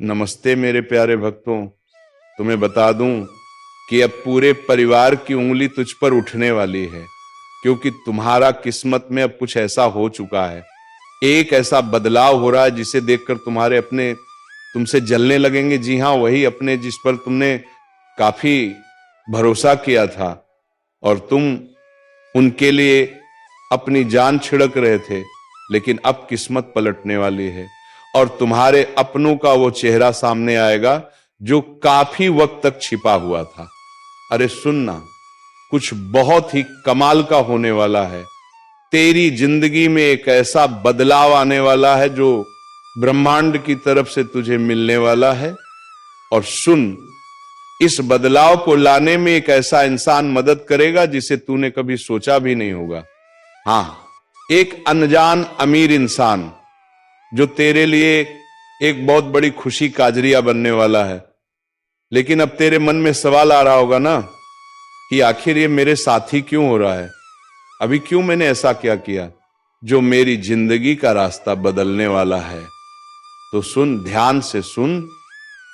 नमस्ते मेरे प्यारे भक्तों। तुम्हें बता दूं कि अब पूरे परिवार की उंगली तुझ पर उठने वाली है, क्योंकि तुम्हारा किस्मत में अब कुछ ऐसा हो चुका है। एक ऐसा बदलाव हो रहा है जिसे देखकर तुम्हारे अपने तुमसे जलने लगेंगे। जी हाँ, वही अपने जिस पर तुमने काफी भरोसा किया था और तुम उनके लिए अपनी जान छिड़क रहे थे, लेकिन अब किस्मत पलटने वाली है और तुम्हारे अपनों का वो चेहरा सामने आएगा जो काफी वक्त तक छिपा हुआ था। अरे सुनना, कुछ बहुत ही कमाल का होने वाला है। तेरी जिंदगी में एक ऐसा बदलाव आने वाला है जो ब्रह्मांड की तरफ से तुझे मिलने वाला है। और सुन, इस बदलाव को लाने में एक ऐसा इंसान मदद करेगा जिसे तूने कभी सोचा भी नहीं होगा। हाँ, एक अनजान अमीर इंसान जो तेरे लिए एक बहुत बड़ी खुशी काजरिया बनने वाला है। लेकिन अब तेरे मन में सवाल आ रहा होगा ना कि आखिर ये मेरे साथ ही क्यों हो रहा है, अभी क्यों मैंने ऐसा क्या किया जो मेरी जिंदगी का रास्ता बदलने वाला है। तो सुन, ध्यान से सुन,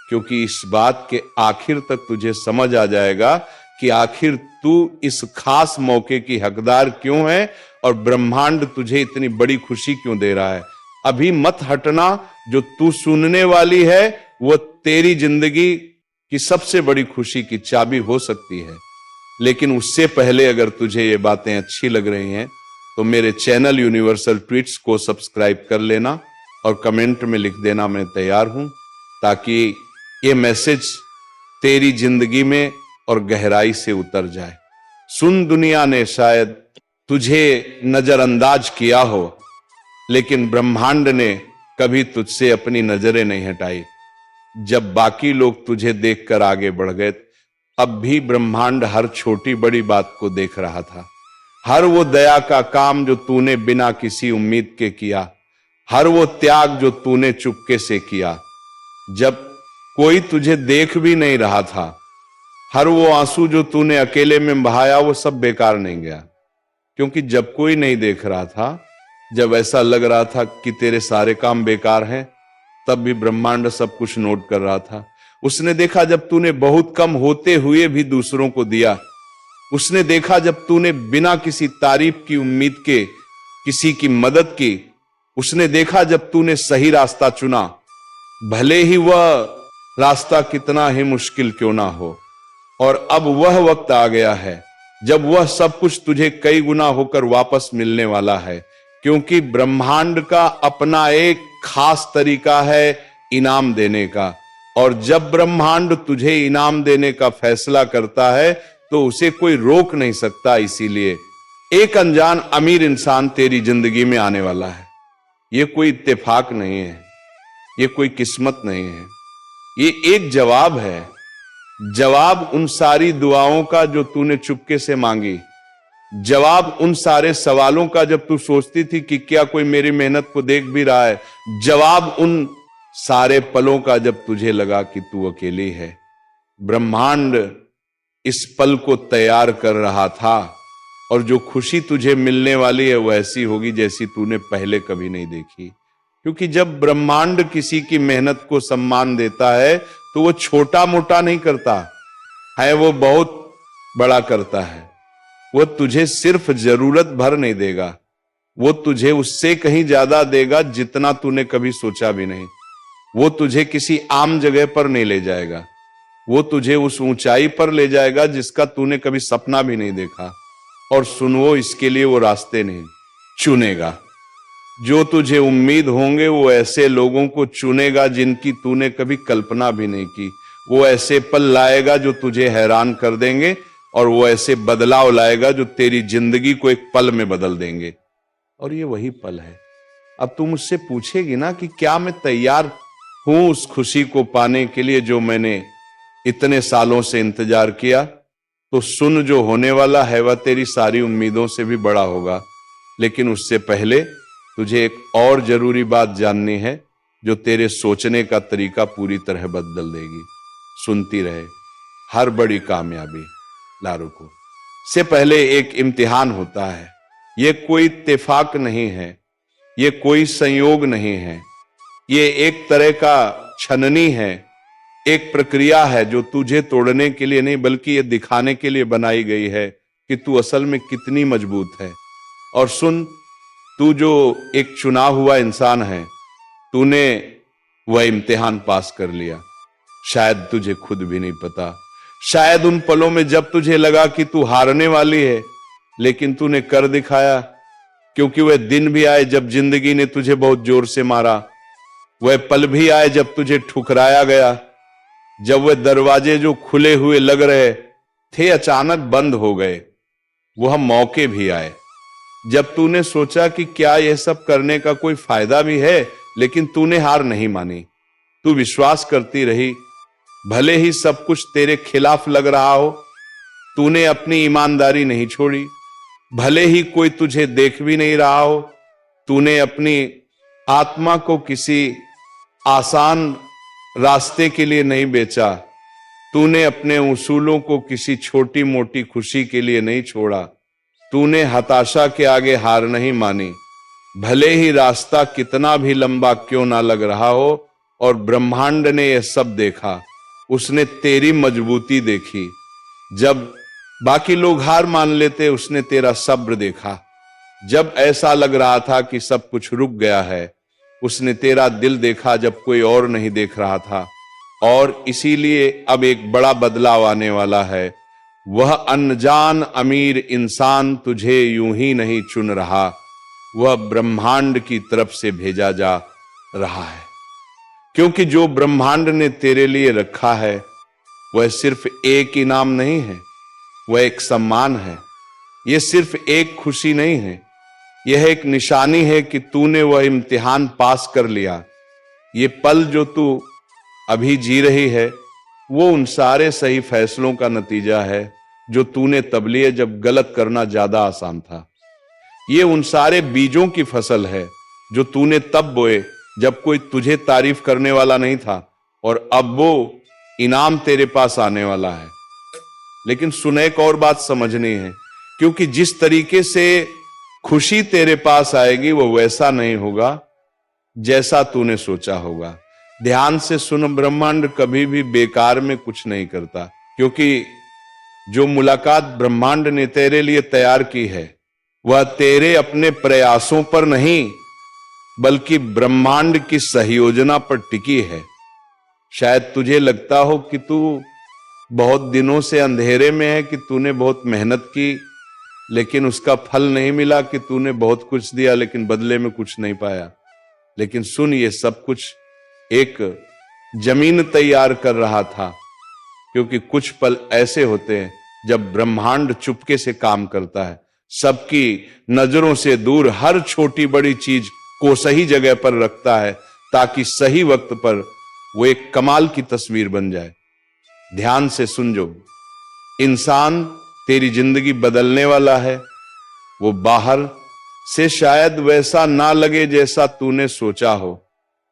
क्योंकि इस बात के आखिर तक तुझे समझ आ जाएगा कि आखिर तू इस खास मौके की हकदार क्यों है और ब्रह्मांड तुझे इतनी बड़ी खुशी क्यों दे रहा है। अभी मत हटना, जो तू सुनने वाली है वो तेरी जिंदगी की सबसे बड़ी खुशी की चाबी हो सकती है। लेकिन उससे पहले अगर तुझे ये बातें अच्छी लग रही हैं तो मेरे चैनल यूनिवर्सल ट्वीट्स को सब्सक्राइब कर लेना और कमेंट में लिख देना मैं तैयार हूं, ताकि ये मैसेज तेरी जिंदगी में और गहराई से उतर जाए। सुन, दुनिया ने शायद तुझे नजरअंदाज किया हो, लेकिन ब्रह्मांड ने कभी तुझसे अपनी नजरें नहीं हटाई। जब बाकी लोग तुझे देखकर आगे बढ़ गए, अब भी ब्रह्मांड हर छोटी बड़ी बात को देख रहा था। हर वो दया का काम जो तूने बिना किसी उम्मीद के किया, हर वो त्याग जो तूने चुपके से किया जब कोई तुझे देख भी नहीं रहा था, हर वो आंसू जो तूने अकेले में बहाया, वो सब बेकार नहीं गया। क्योंकि जब कोई नहीं देख रहा था, जब ऐसा लग रहा था कि तेरे सारे काम बेकार हैं, तब भी ब्रह्मांड सब कुछ नोट कर रहा था। उसने देखा जब तूने बहुत कम होते हुए भी दूसरों को दिया। उसने देखा जब तूने बिना किसी तारीफ की उम्मीद के किसी की मदद की। उसने देखा जब तूने सही रास्ता चुना, भले ही वह रास्ता कितना ही मुश्किल क्यों ना हो। और अब वह वक्त आ गया है जब वह सब कुछ तुझे कई गुना होकर वापस मिलने वाला है, क्योंकि ब्रह्मांड का अपना एक खास तरीका है इनाम देने का। और जब ब्रह्मांड तुझे इनाम देने का फैसला करता है तो उसे कोई रोक नहीं सकता। इसीलिए एक अनजान अमीर इंसान तेरी जिंदगी में आने वाला है। यह कोई इत्तेफाक नहीं है, यह कोई किस्मत नहीं है, ये एक जवाब है। जवाब उन सारी दुआओं का जो तूने चुपके से मांगी, जवाब उन सारे सवालों का जब तू सोचती थी कि क्या कोई मेरी मेहनत को देख भी रहा है, जवाब उन सारे पलों का जब तुझे लगा कि तू अकेली है। ब्रह्मांड इस पल को तैयार कर रहा था और जो खुशी तुझे मिलने वाली है वो ऐसी होगी जैसी तूने पहले कभी नहीं देखी। क्योंकि जब ब्रह्मांड किसी की मेहनत को सम्मान देता है तो वो छोटा मोटा नहीं करता है, वो बहुत बड़ा करता है। वो तुझे सिर्फ जरूरत भर नहीं देगा, वो तुझे उससे कहीं ज्यादा देगा जितना तूने कभी सोचा भी नहीं। वो तुझे किसी आम जगह पर नहीं ले जाएगा, वो तुझे उस ऊंचाई पर ले जाएगा जिसका तूने कभी सपना भी नहीं देखा। और सुन, वो इसके लिए वो रास्ते नहीं चुनेगा जो तुझे उम्मीद होंगे, वो ऐसे लोगों को चुनेगा जिनकी तूने कभी कल्पना भी नहीं की। वो ऐसे पल लाएगा जो तुझे हैरान कर देंगे और वो ऐसे बदलाव लाएगा जो तेरी जिंदगी को एक पल में बदल देंगे। और ये वही पल है। अब तू मुझसे पूछेगी ना कि क्या मैं तैयार हूं उस खुशी को पाने के लिए जो मैंने इतने सालों से इंतजार किया। तो सुन, जो होने वाला है वह तेरी सारी उम्मीदों से भी बड़ा होगा। लेकिन उससे पहले तुझे एक और जरूरी बात जाननी है जो तेरे सोचने का तरीका पूरी तरह बदल देगी। सुनती रहे, हर बड़ी कामयाबी लारुको से पहले एक इम्तिहान होता है। यह कोई इत्तेफाक नहीं है, यह कोई संयोग नहीं है, यह एक तरह का छननी है, एक प्रक्रिया है जो तुझे तोड़ने के लिए नहीं बल्कि ये दिखाने के लिए बनाई गई है कि तू असल में कितनी मजबूत है। और सुन, तू जो एक चुना हुआ इंसान है, तूने वह इम्तिहान पास कर लिया। शायद तुझे खुद भी नहीं पता, शायद उन पलों में जब तुझे लगा कि तू हारने वाली है, लेकिन तूने कर दिखाया। क्योंकि वह दिन भी आए जब जिंदगी ने तुझे बहुत जोर से मारा, वह पल भी आए जब तुझे ठुकराया गया, जब वह दरवाजे जो खुले हुए लग रहे थे अचानक बंद हो गए। वह मौके भी आए जब तूने सोचा कि क्या यह सब करने का कोई फायदा भी है, लेकिन तूने हार नहीं मानी। तू विश्वास करती रही, भले ही सब कुछ तेरे खिलाफ लग रहा हो। तूने अपनी ईमानदारी नहीं छोड़ी, भले ही कोई तुझे देख भी नहीं रहा हो। तूने अपनी आत्मा को किसी आसान रास्ते के लिए नहीं बेचा। तूने अपने उसूलों को किसी छोटी मोटी खुशी के लिए नहीं छोड़ा। तूने हताशा के आगे हार नहीं मानी, भले ही रास्ता कितना भी लंबा क्यों ना लग रहा हो। और ब्रह्मांड ने यह सब देखा, उसने तेरी मजबूती देखी। जब बाकी लोग हार मान लेते, उसने तेरा सब्र देखा। जब ऐसा लग रहा था कि सब कुछ रुक गया है, उसने तेरा दिल देखा जब कोई और नहीं देख रहा था। और इसीलिए अब एक बड़ा बदलाव आने वाला है। वह अनजान अमीर इंसान तुझे यूं ही नहीं चुन रहा, वह ब्रह्मांड की तरफ से भेजा जा रहा है। क्योंकि जो ब्रह्मांड ने तेरे लिए रखा है वह सिर्फ एक इनाम नहीं है, वह एक सम्मान है। यह सिर्फ एक खुशी नहीं है, यह एक निशानी है कि तूने वह इम्तिहान पास कर लिया। ये पल जो तू अभी जी रही है, वो उन सारे सही फैसलों का नतीजा है जो तूने तब लिए जब गलत करना ज्यादा आसान था। ये उन सारे बीजों की फसल है जो तूने तब बोए जब कोई तुझे तारीफ करने वाला नहीं था, और अब वो इनाम तेरे पास आने वाला है। लेकिन सुन, एक और बात समझनी है, क्योंकि जिस तरीके से खुशी तेरे पास आएगी वो वैसा नहीं होगा जैसा तूने सोचा होगा। ध्यान से सुन, ब्रह्मांड कभी भी बेकार में कुछ नहीं करता। क्योंकि जो मुलाकात ब्रह्मांड ने तेरे लिए तैयार की है वह तेरे अपने प्रयासों पर नहीं बल्कि ब्रह्मांड की सहयोजना पर टिकी है। शायद तुझे लगता हो कि तू बहुत दिनों से अंधेरे में है, कि तूने बहुत मेहनत की लेकिन उसका फल नहीं मिला, कि तूने बहुत कुछ दिया लेकिन बदले में कुछ नहीं पाया। लेकिन सुन, ये सब कुछ एक जमीन तैयार कर रहा था। क्योंकि कुछ पल ऐसे होते हैं जब ब्रह्मांड चुपके से काम करता है, सबकी नजरों से दूर हर छोटी बड़ी चीज को सही जगह पर रखता है, ताकि सही वक्त पर वो एक कमाल की तस्वीर बन जाए। ध्यान से सुन, जो इंसान तेरी जिंदगी बदलने वाला है वो बाहर से शायद वैसा ना लगे जैसा तूने सोचा हो,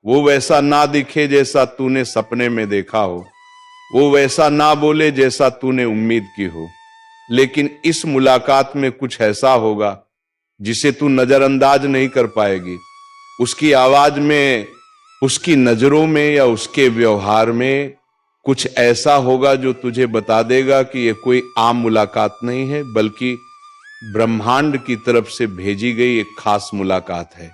वो वैसा ना दिखे जैसा तूने सपने में देखा हो, वो वैसा ना बोले जैसा तूने उम्मीद की हो। लेकिन इस मुलाकात में कुछ ऐसा होगा जिसे तू नजरअंदाज नहीं कर पाएगी। उसकी आवाज में, उसकी नजरों में या उसके व्यवहार में कुछ ऐसा होगा जो तुझे बता देगा कि यह कोई आम मुलाकात नहीं है, बल्कि ब्रह्मांड की तरफ से भेजी गई एक खास मुलाकात है।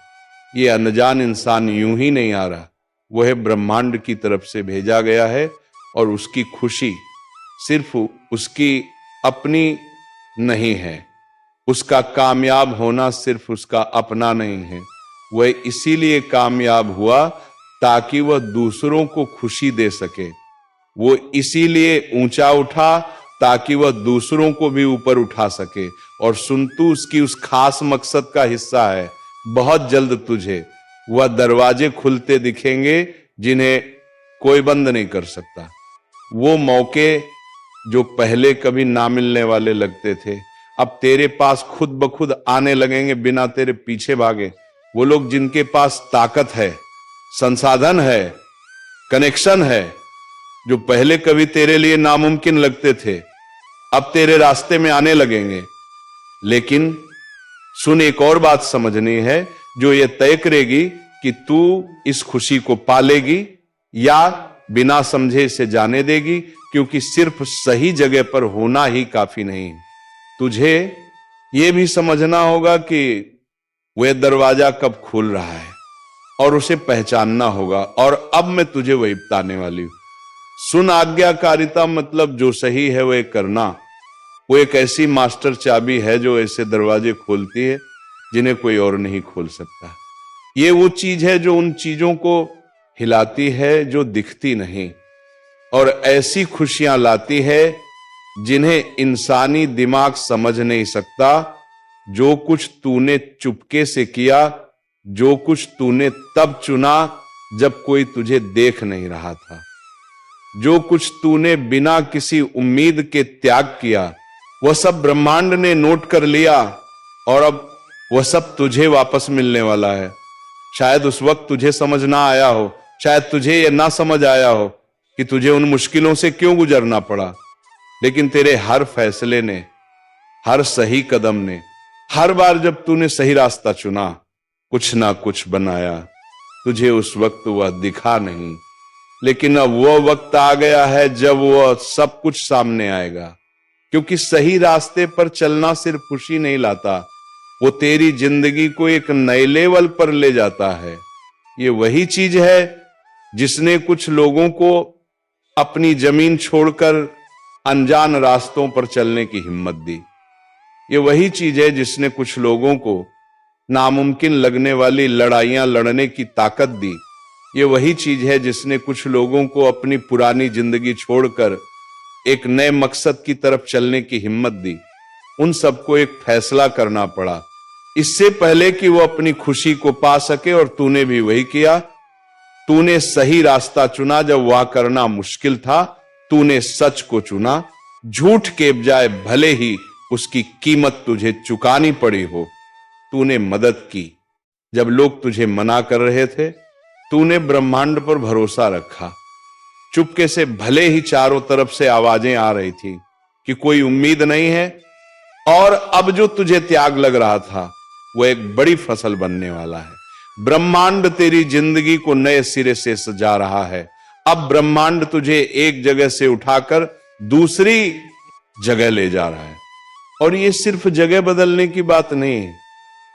ये अनजान इंसान यूं ही नहीं आ रहा, वह ब्रह्मांड की तरफ से भेजा गया है। और उसकी खुशी सिर्फ उसकी अपनी नहीं है, उसका कामयाब होना सिर्फ उसका अपना नहीं है। वह इसीलिए कामयाब हुआ ताकि वह दूसरों को खुशी दे सके। वो इसीलिए ऊंचा उठा ताकि वह दूसरों को भी ऊपर उठा सके। और सुन, तू उसकी उस खास मकसद का हिस्सा है। बहुत जल्द तुझे वह दरवाजे खुलते दिखेंगे जिन्हें कोई बंद नहीं कर सकता। वो मौके जो पहले कभी ना मिलने वाले लगते थे, अब तेरे पास खुद ब खुद आने लगेंगे बिना तेरे पीछे भागे। वो लोग जिनके पास ताकत है, संसाधन है, कनेक्शन है, जो पहले कभी तेरे लिए नामुमकिन लगते थे, अब तेरे रास्ते में आने लगेंगे। लेकिन सुन, एक और बात समझनी है जो ये तय करेगी कि तू इस खुशी को पालेगी या बिना समझे इसे जाने देगी, क्योंकि सिर्फ सही जगह पर होना ही काफी नहीं। तुझे यह भी समझना होगा कि वह दरवाजा कब खुल रहा है और उसे पहचानना होगा। और अब मैं तुझे वही बताने वाली हूं। सुन, आज्ञाकारिता मतलब जो सही है वह करना। वो एक ऐसी मास्टर चाबी है जो ऐसे दरवाजे खोलती है जिन्हें कोई और नहीं खोल सकता। ये वो चीज है जो उन चीजों को हिलाती है जो दिखती नहीं, और ऐसी खुशियां लाती है जिन्हें इंसानी दिमाग समझ नहीं सकता। जो कुछ तूने चुपके से किया, जो कुछ तूने तब चुना जब कोई तुझे देख नहीं रहा था, जो कुछ तूने बिना किसी उम्मीद के त्याग किया, वह सब ब्रह्मांड ने नोट कर लिया और अब वह सब तुझे वापस मिलने वाला है। शायद उस वक्त तुझे समझ ना आया हो, शायद तुझे यह ना समझ आया हो कि तुझे उन मुश्किलों से क्यों गुजरना पड़ा, लेकिन तेरे हर फैसले ने, हर सही कदम ने, हर बार जब तूने सही रास्ता चुना, कुछ ना कुछ बनाया। तुझे उस वक्त वह दिखा नहीं, लेकिन अब वह वक्त आ गया है जब वह सब कुछ सामने आएगा। क्योंकि सही रास्ते पर चलना सिर्फ खुशी नहीं लाता, वो तेरी जिंदगी को एक नए लेवल पर ले जाता है। ये वही चीज है जिसने कुछ लोगों को अपनी जमीन छोड़कर अनजान रास्तों पर चलने की हिम्मत दी। ये वही चीज है जिसने कुछ लोगों को नामुमकिन लगने वाली लड़ाइयां लड़ने की ताकत दी। ये वही चीज है जिसने कुछ लोगों को अपनी पुरानी जिंदगी छोड़कर एक नए मकसद की तरफ चलने की हिम्मत दी। उन सबको एक फैसला करना पड़ा इससे पहले कि वो अपनी खुशी को पा सके, और तूने भी वही किया। तूने सही रास्ता चुना जब वह करना मुश्किल था। तूने सच को चुना, झूठ के बजाय, भले ही उसकी कीमत तुझे चुकानी पड़ी हो। तूने मदद की जब लोग तुझे मना कर रहे थे। तूने ब्रह्मांड पर भरोसा रखा। चुपके से, भले ही चारों तरफ से आवाजें आ रही थी कि कोई उम्मीद नहीं है, और अब जो तुझे त्याग लग रहा था वो एक बड़ी फसल बनने वाला है। ब्रह्मांड तेरी जिंदगी को नए सिरे से सजा रहा है। अब ब्रह्मांड तुझे एक जगह से उठाकर दूसरी जगह ले जा रहा है। और ये सिर्फ जगह बदलने की बात नहीं है,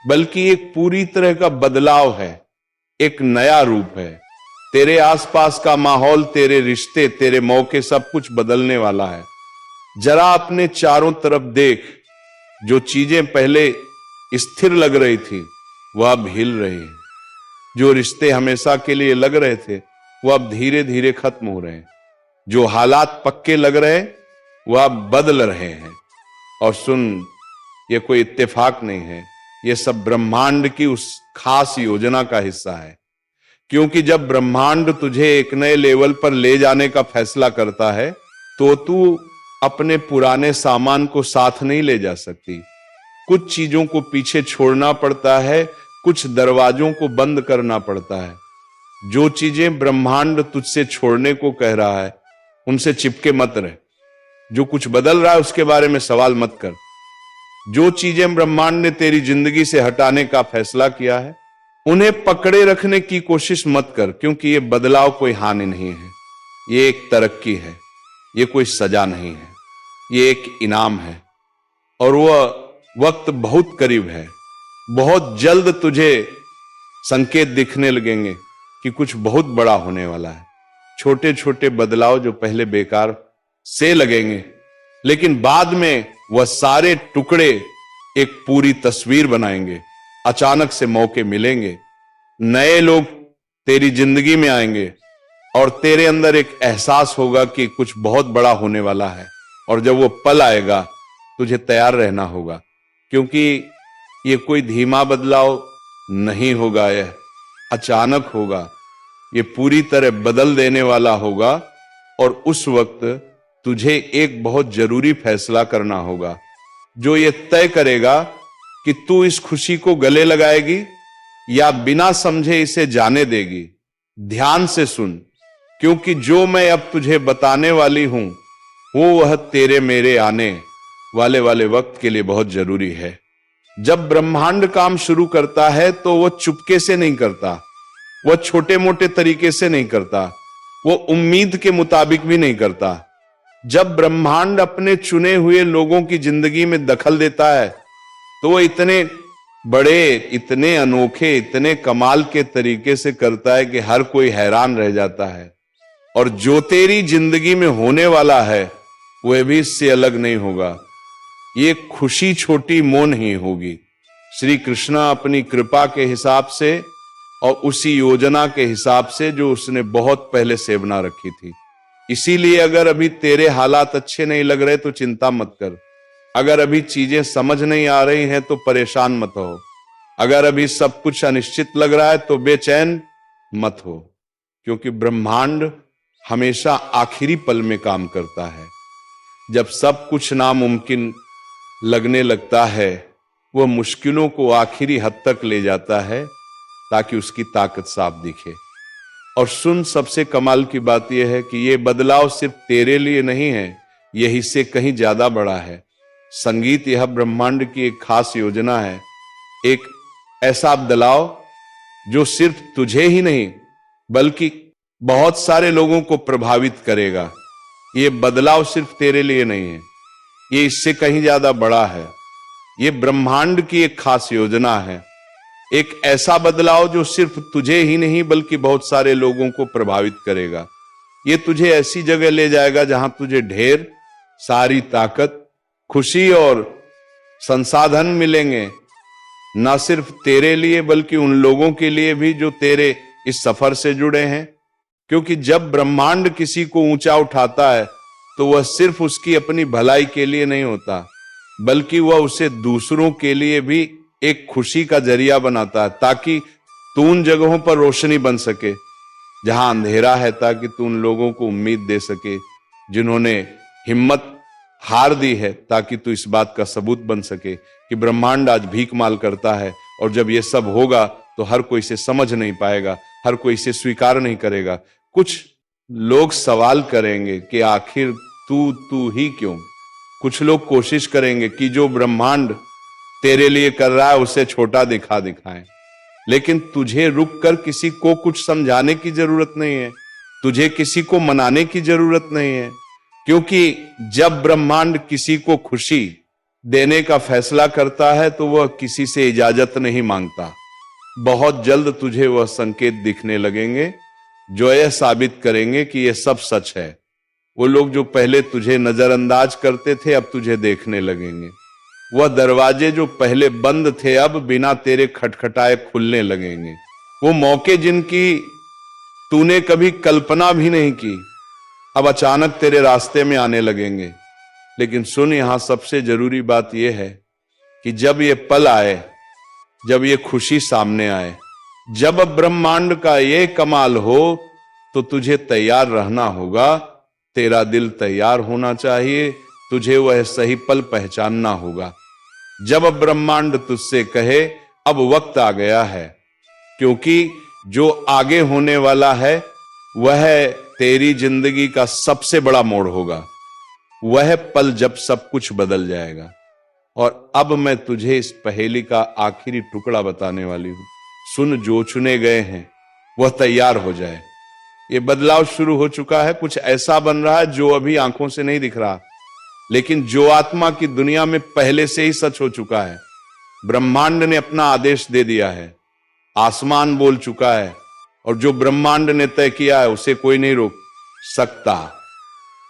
बल्कि एक पूरी तरह का बदलाव है, एक नया रूप है। तेरे आसपास का माहौल, तेरे रिश्ते, तेरे मौके, सब कुछ बदलने वाला है। जरा अपने चारों तरफ देख। जो चीजें पहले स्थिर लग रही थी वह अब हिल रही हैं। जो रिश्ते हमेशा के लिए लग रहे थे वो अब धीरे धीरे खत्म हो रहे हैं। जो हालात पक्के लग रहे हैं वह अब बदल रहे हैं। और सुन, ये कोई इत्तेफाक नहीं है, ये सब ब्रह्मांड की उस खास योजना का हिस्सा है। क्योंकि जब ब्रह्मांड तुझे एक नए लेवल पर ले जाने का फैसला करता है तो तू अपने पुराने सामान को साथ नहीं ले जा सकती। कुछ चीजों को पीछे छोड़ना पड़ता है, कुछ दरवाजों को बंद करना पड़ता है। जो चीजें ब्रह्मांड तुझसे छोड़ने को कह रहा है उनसे चिपके मत रह। जो कुछ बदल रहा है उसके बारे में सवाल मत कर। जो चीजें ब्रह्मांड ने तेरी जिंदगी से हटाने का फैसला किया है उन्हें पकड़े रखने की कोशिश मत कर, क्योंकि ये बदलाव कोई हानि नहीं है, ये एक तरक्की है, ये कोई सजा नहीं है, ये एक इनाम है। और वह वक्त बहुत करीब है। बहुत जल्द तुझे संकेत दिखने लगेंगे कि कुछ बहुत बड़ा होने वाला है। छोटे छोटे बदलाव जो पहले बेकार से लगेंगे, लेकिन बाद में वह सारे टुकड़े एक पूरी तस्वीर बनाएंगे। अचानक से मौके मिलेंगे, नए लोग तेरी जिंदगी में आएंगे और तेरे अंदर एक एहसास होगा कि कुछ बहुत बड़ा होने वाला है। और जब वो पल आएगा तुझे तैयार रहना होगा, क्योंकि ये कोई धीमा बदलाव नहीं होगा, यह अचानक होगा, ये पूरी तरह बदल देने वाला होगा। और उस वक्त तुझे एक बहुत जरूरी फैसला करना होगा जो ये तय करेगा कि तू इस खुशी को गले लगाएगी या बिना समझे इसे जाने देगी। ध्यान से सुन, क्योंकि जो मैं अब तुझे बताने वाली हूं वो वह तेरे मेरे आने वाले वक्त के लिए बहुत जरूरी है। जब ब्रह्मांड काम शुरू करता है तो वह चुपके से नहीं करता, वह छोटे मोटे तरीके से नहीं करता, वो उम्मीद के मुताबिक भी नहीं करता। जब ब्रह्मांड अपने चुने हुए लोगों की जिंदगी में दखल देता है तो वो इतने बड़े, इतने अनोखे, इतने कमाल के तरीके से करता है कि हर कोई हैरान रह जाता है। और जो तेरी जिंदगी में होने वाला है वह भी इससे अलग नहीं होगा। ये खुशी छोटी मोह नहीं होगी। श्री कृष्ण अपनी कृपा के हिसाब से और उसी योजना के हिसाब से जो उसने बहुत पहले से बना रखी थी। इसीलिए अगर अभी तेरे हालात अच्छे नहीं लग रहे तो चिंता मत कर। अगर अभी चीजें समझ नहीं आ रही हैं तो परेशान मत हो। अगर अभी सब कुछ अनिश्चित लग रहा है तो बेचैन मत हो, क्योंकि ब्रह्मांड हमेशा आखिरी पल में काम करता है। जब सब कुछ नामुमकिन लगने लगता है वह मुश्किलों को आखिरी हद तक ले जाता है ताकि उसकी ताकत साफ दिखे। और सुन, सबसे कमाल की बात यह है कि यह बदलाव सिर्फ तेरे लिए नहीं है, यही से कहीं ज्यादा बड़ा है। संगीत यह ब्रह्मांड की एक खास योजना है, एक ऐसा बदलाव जो सिर्फ तुझे ही नहीं बल्कि बहुत सारे लोगों को प्रभावित करेगा। यह बदलाव सिर्फ तेरे लिए नहीं है, ये इससे कहीं ज्यादा बड़ा है। ये ब्रह्मांड की एक खास योजना है, एक ऐसा बदलाव जो सिर्फ तुझे ही नहीं बल्कि बहुत सारे लोगों को प्रभावित करेगा। ये तुझे ऐसी जगह ले जाएगा जहां तुझे ढेर सारी ताकत, खुशी और संसाधन मिलेंगे, ना सिर्फ तेरे लिए बल्कि उन लोगों के लिए भी जो तेरे इस सफर से जुड़े हैं। क्योंकि जब ब्रह्मांड किसी को ऊंचा उठाता है तो वह सिर्फ उसकी अपनी भलाई के लिए नहीं होता, बल्कि वह उसे दूसरों के लिए भी एक खुशी का जरिया बनाता है, ताकि तू उन जगहों पर रोशनी बन सके जहां अंधेरा है, ताकि तू उन लोगों को उम्मीद दे सके जिन्होंने हिम्मत हार दी है, ताकि तू इस बात का सबूत बन सके कि ब्रह्मांड आज भीख माल करता है। और जब ये सब होगा तो हर कोई इसे समझ नहीं पाएगा, हर कोई इसे स्वीकार नहीं करेगा। कुछ लोग सवाल करेंगे कि आखिर तू ही क्यों। कुछ लोग कोशिश करेंगे कि जो ब्रह्मांड तेरे लिए कर रहा है उसे छोटा दिखाएं। लेकिन तुझे रुक कर किसी को कुछ समझाने की जरूरत नहीं है, तुझे किसी को मनाने की जरूरत नहीं है, क्योंकि जब ब्रह्मांड किसी को खुशी देने का फैसला करता है तो वह किसी से इजाजत नहीं मांगता। बहुत जल्द तुझे वह संकेत दिखने लगेंगे जो यह साबित करेंगे कि यह सब सच है। वो लोग जो पहले तुझे नजरअंदाज करते थे अब तुझे देखने लगेंगे। वह दरवाजे जो पहले बंद थे अब बिना तेरे खटखटाए खुलने लगेंगे। वो मौके जिनकी तूने कभी कल्पना भी नहीं की अब अचानक तेरे रास्ते में आने लगेंगे। लेकिन सुन, यहां सबसे जरूरी बात यह है कि जब ये पल आए, जब ये खुशी सामने आए, जब ब्रह्मांड का ये कमाल हो तो तुझे तैयार रहना होगा। तेरा दिल तैयार होना चाहिए, तुझे वह सही पल पहचानना होगा जब ब्रह्मांड तुझसे कहे अब वक्त आ गया है। क्योंकि जो आगे होने वाला है वह तेरी जिंदगी का सबसे बड़ा मोड़ होगा, वह पल जब सब कुछ बदल जाएगा। और अब मैं तुझे इस पहेली का आखिरी टुकड़ा बताने वाली हूं। सुन, जो चुने गए हैं वह तैयार हो जाए। ये बदलाव शुरू हो चुका है, कुछ ऐसा बन रहा है जो अभी आंखों से नहीं दिख रहा, लेकिन जो आत्मा की दुनिया में पहले से ही सच हो चुका है। ब्रह्मांड ने अपना आदेश दे दिया है, आसमान बोल चुका है, और जो ब्रह्मांड ने तय किया है उसे कोई नहीं रोक सकता।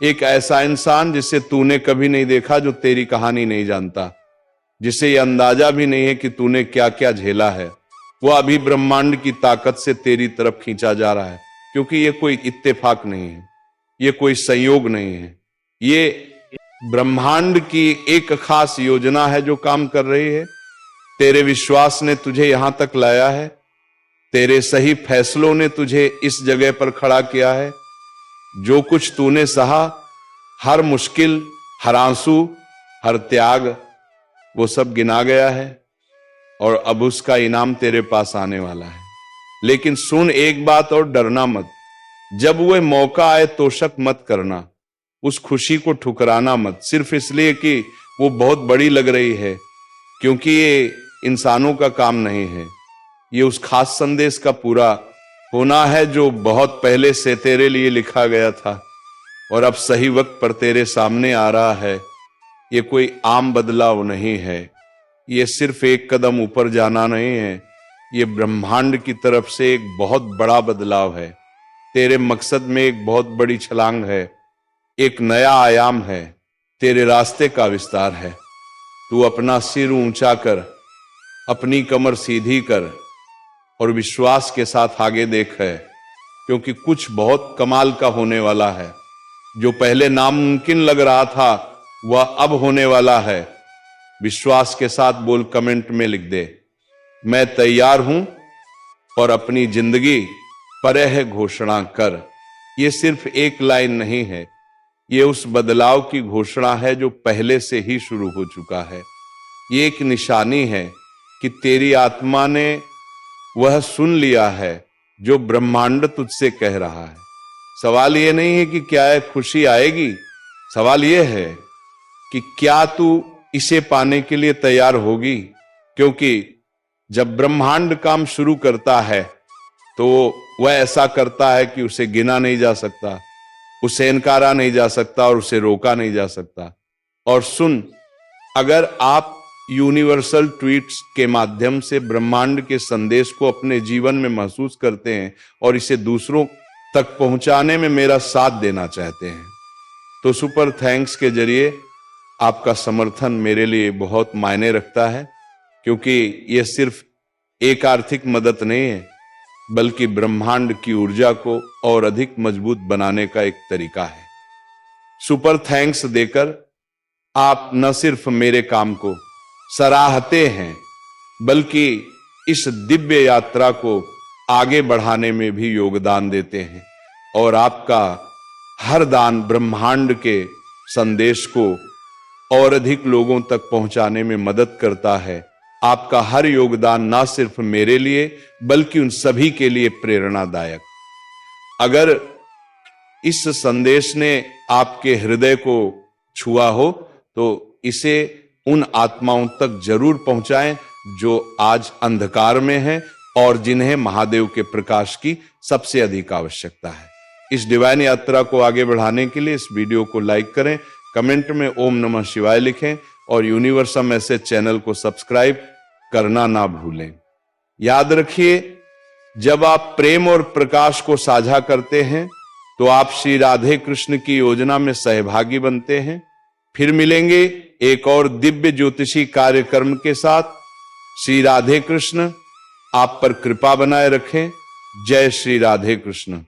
एक ऐसा इंसान जिसे तूने कभी नहीं देखा, जो तेरी कहानी नहीं जानता, जिसे यह अंदाजा भी नहीं है कि तूने क्या क्या झेला है, वह अभी ब्रह्मांड की ताकत से तेरी तरफ खींचा जा रहा है। क्योंकि यह कोई इत्तेफाक नहीं है, यह कोई संयोग नहीं है, ये ब्रह्मांड की एक खास योजना है जो काम कर रही है। तेरे विश्वास ने तुझे यहां तक लाया है, तेरे सही फैसलों ने तुझे इस जगह पर खड़ा किया है। जो कुछ तूने सहा, हर मुश्किल, हर आंसू, हर त्याग, वो सब गिना गया है और अब उसका इनाम तेरे पास आने वाला है। लेकिन सुन एक बात और, डरना मत। जब वह मौका आए तो शक मत करना, उस खुशी को ठुकराना मत, सिर्फ इसलिए कि वो बहुत बड़ी लग रही है, क्योंकि ये इंसानों का काम नहीं है, ये उस खास संदेश का पूरा होना है जो बहुत पहले से तेरे लिए लिखा गया था और अब सही वक्त पर तेरे सामने आ रहा है। ये कोई आम बदलाव नहीं है, ये सिर्फ एक कदम ऊपर जाना नहीं है, ये ब्रह्मांड की तरफ से एक बहुत बड़ा बदलाव है। तेरे मकसद में एक बहुत बड़ी छलांग है, एक नया आयाम है, तेरे रास्ते का विस्तार है। तू अपना सिर ऊंचा कर, अपनी कमर सीधी कर और विश्वास के साथ आगे देख है, क्योंकि कुछ बहुत कमाल का होने वाला है। जो पहले नामुमकिन लग रहा था वह अब होने वाला है। विश्वास के साथ बोल, कमेंट में लिख दे, मैं तैयार हूं और अपनी जिंदगी परह घोषणा कर। यह सिर्फ एक लाइन नहीं है, ये उस बदलाव की घोषणा है जो पहले से ही शुरू हो चुका है। ये एक निशानी है कि तेरी आत्मा ने वह सुन लिया है जो ब्रह्मांड तुझसे कह रहा है। सवाल ये नहीं है कि क्या खुशी आएगी, सवाल ये है कि क्या तू इसे पाने के लिए तैयार होगी। क्योंकि जब ब्रह्मांड काम शुरू करता है तो वह ऐसा करता है कि उसे गिना नहीं जा सकता, उसे इनकारा नहीं जा सकता और उसे रोका नहीं जा सकता। और सुन, अगर आप यूनिवर्सल ट्वीट्स के माध्यम से ब्रह्मांड के संदेश को अपने जीवन में महसूस करते हैं और इसे दूसरों तक पहुंचाने में मेरा साथ देना चाहते हैं, तो सुपर थैंक्स के जरिए आपका समर्थन मेरे लिए बहुत मायने रखता है। क्योंकि यह सिर्फ एक आर्थिक मदद नहीं है, बल्कि ब्रह्मांड की ऊर्जा को और अधिक मजबूत बनाने का एक तरीका है। सुपर थैंक्स देकर आप न सिर्फ मेरे काम को सराहते हैं, बल्कि इस दिव्य यात्रा को आगे बढ़ाने में भी योगदान देते हैं। और आपका हर दान ब्रह्मांड के संदेश को और अधिक लोगों तक पहुंचाने में मदद करता है। आपका हर योगदान ना सिर्फ मेरे लिए बल्कि उन सभी के लिए प्रेरणादायक। अगर इस संदेश ने आपके हृदय को छुआ हो तो इसे उन आत्माओं तक जरूर पहुंचाएं जो आज अंधकार में हैं और जिन्हें महादेव के प्रकाश की सबसे अधिक आवश्यकता है। इस डिवाइन यात्रा को आगे बढ़ाने के लिए इस वीडियो को लाइक करें, कमेंट में ओम नमः शिवाय लिखें और यूनिवर्सल मैसेज चैनल को सब्सक्राइब करना ना भूलें। याद रखिए, जब आप प्रेम और प्रकाश को साझा करते हैं तो आप श्री राधे कृष्ण की योजना में सहभागी बनते हैं। फिर मिलेंगे एक और दिव्य ज्योतिषी कार्यक्रम के साथ। श्री राधे कृष्ण आप पर कृपा बनाए रखें। जय श्री राधे कृष्ण।